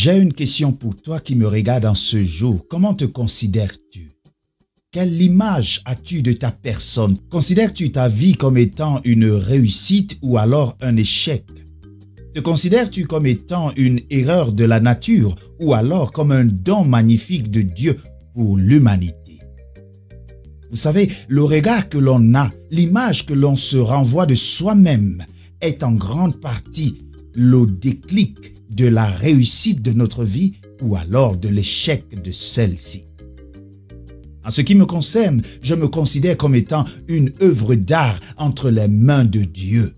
J'ai une question pour toi qui me regarde en ce jour. Comment te considères-tu? Quelle image as-tu de ta personne? Considères-tu ta vie comme étant une réussite ou alors un échec? Te considères-tu comme étant une erreur de la nature ou alors comme un don magnifique de Dieu pour l'humanité? Vous savez, le regard que l'on a, l'image que l'on se renvoie de soi-même est en grande partie le déclic de la réussite de notre vie ou alors de l'échec de celle-ci. En ce qui me concerne, je me considère comme étant une œuvre d'art entre les mains de Dieu.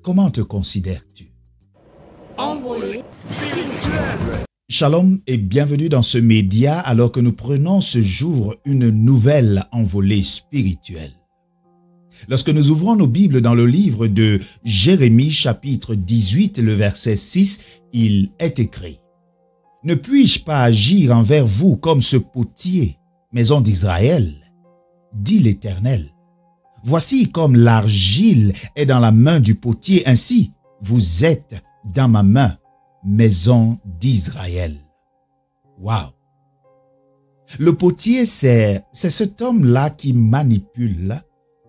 Comment te considères-tu? Envolée spirituelle. Shalom et bienvenue dans ce média alors que nous prenons ce jour une nouvelle envolée spirituelle. Lorsque nous ouvrons nos Bibles dans le livre de Jérémie chapitre 18, le verset 6, il est écrit: « Ne puis-je pas agir envers vous comme ce potier, maison d'Israël, dit l'Éternel. Voici comme l'argile est dans la main du potier, ainsi vous êtes dans ma main, maison d'Israël. » Waouh! Le potier, c'est cet homme-là qui manipule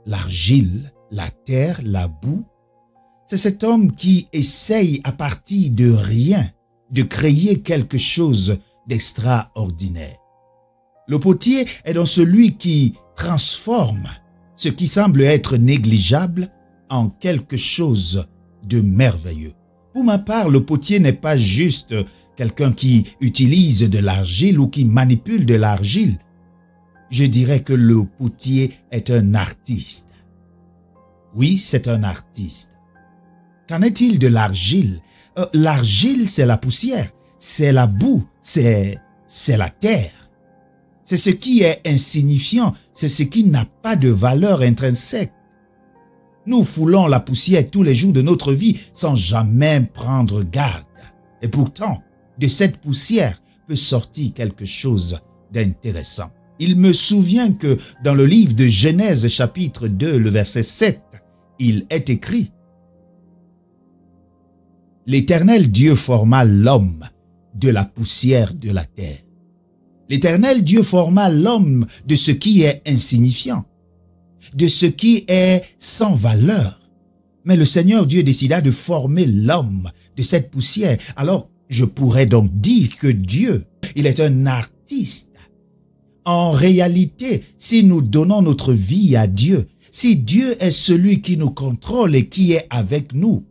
l'argile, la terre, la boue. C'est cet homme qui essaye à partir de rien de créer quelque chose d'extraordinaire. Le potier est donc celui qui transforme ce qui semble être négligeable en quelque chose de merveilleux. Pour ma part, le potier n'est pas juste quelqu'un qui utilise de l'argile ou qui manipule de l'argile. Je dirais que le potier est un artiste. Oui, c'est un artiste. Qu'en est-il de l'argile? L'argile, c'est la poussière, c'est la boue, c'est la terre. C'est ce qui est insignifiant, c'est ce qui n'a pas de valeur intrinsèque. Nous foulons la poussière tous les jours de notre vie sans jamais prendre garde. Et pourtant, de cette poussière peut sortir quelque chose d'intéressant. Il me souvient que dans le livre de Genèse chapitre 2, le verset 7, il est écrit: « L'Éternel Dieu forma l'homme de la poussière de la terre. » L'Éternel Dieu forma l'homme de ce qui est insignifiant, de ce qui est sans valeur. Mais le Seigneur Dieu décida de former l'homme de cette poussière. Alors, je pourrais donc dire que Dieu, il est un artiste. En réalité, si nous donnons notre vie à Dieu, si Dieu est celui qui nous contrôle et qui est avec nous,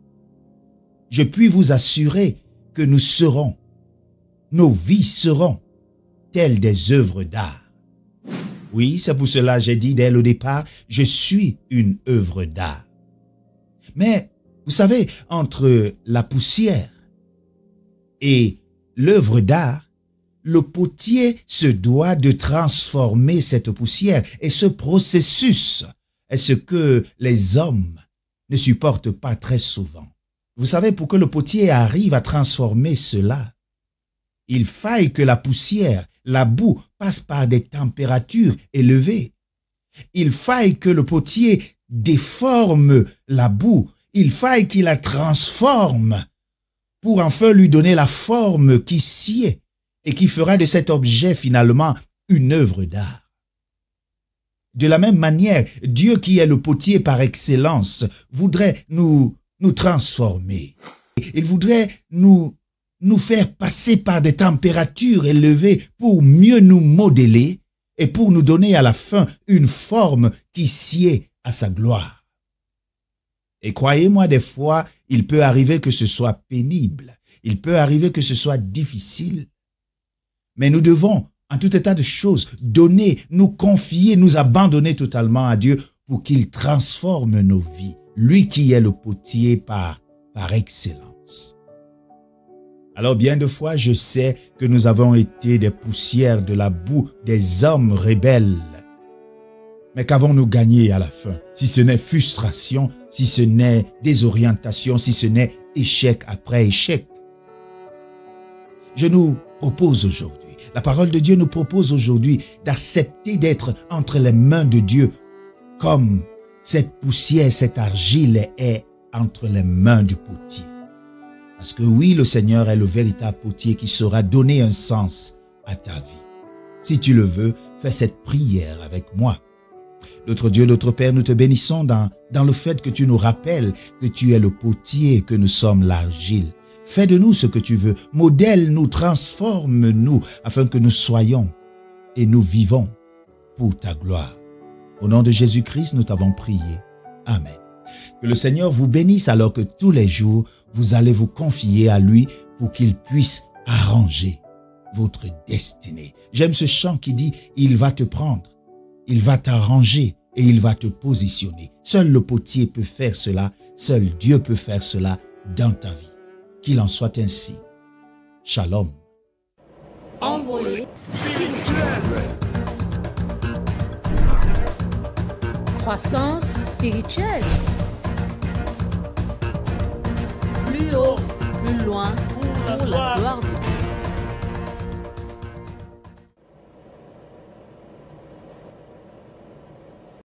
je puis vous assurer que nos vies seront telles des œuvres d'art. Oui, c'est pour cela que j'ai dit dès le départ, je suis une œuvre d'art. Mais, vous savez, entre la poussière et l'œuvre d'art, le potier se doit de transformer cette poussière et ce processus est ce que les hommes ne supportent pas très souvent. Vous savez, pour que le potier arrive à transformer cela, il faille que la poussière, la boue, passe par des températures élevées. Il faille que le potier déforme la boue. Il faille qu'il la transforme pour enfin lui donner la forme qui sied et qui fera de cet objet finalement une œuvre d'art. De la même manière, Dieu qui est le potier par excellence voudrait nous transformer. Il voudrait nous faire passer par des températures élevées pour mieux nous modeler et pour nous donner à la fin une forme qui sied à sa gloire. Et croyez-moi, des fois, il peut arriver que ce soit pénible, il peut arriver que ce soit difficile. Mais nous devons, en tout état de choses, donner, nous confier, nous abandonner totalement à Dieu pour qu'il transforme nos vies. Lui qui est le potier par excellence. Alors bien de fois, je sais que nous avons été des poussières, de la boue, des hommes rebelles. Mais qu'avons-nous gagné à la fin? Si ce n'est frustration, si ce n'est désorientation, si ce n'est échec après échec. Je nous propose aujourd'hui, la parole de Dieu nous propose aujourd'hui d'accepter d'être entre les mains de Dieu comme cette poussière, cette argile est entre les mains du potier. Parce que oui, le Seigneur est le véritable potier qui saura donner un sens à ta vie. Si tu le veux, fais cette prière avec moi. Notre Dieu, notre Père, nous te bénissons dans le fait que tu nous rappelles que tu es le potier et que nous sommes l'argile. Fais de nous ce que tu veux. Modèle-nous, transforme-nous afin que nous soyons et nous vivons pour ta gloire. Au nom de Jésus-Christ, nous t'avons prié. Amen. Que le Seigneur vous bénisse alors que tous les jours, vous allez vous confier à lui pour qu'il puisse arranger votre destinée. J'aime ce chant qui dit « Il va te prendre, il va t'arranger et il va te positionner ». Seul le potier peut faire cela, seul Dieu peut faire cela dans ta vie. Qu'il en soit ainsi. Shalom. Envolée spirituelle. Croissance spirituelle. Plus haut, plus loin, pour la gloire de Dieu.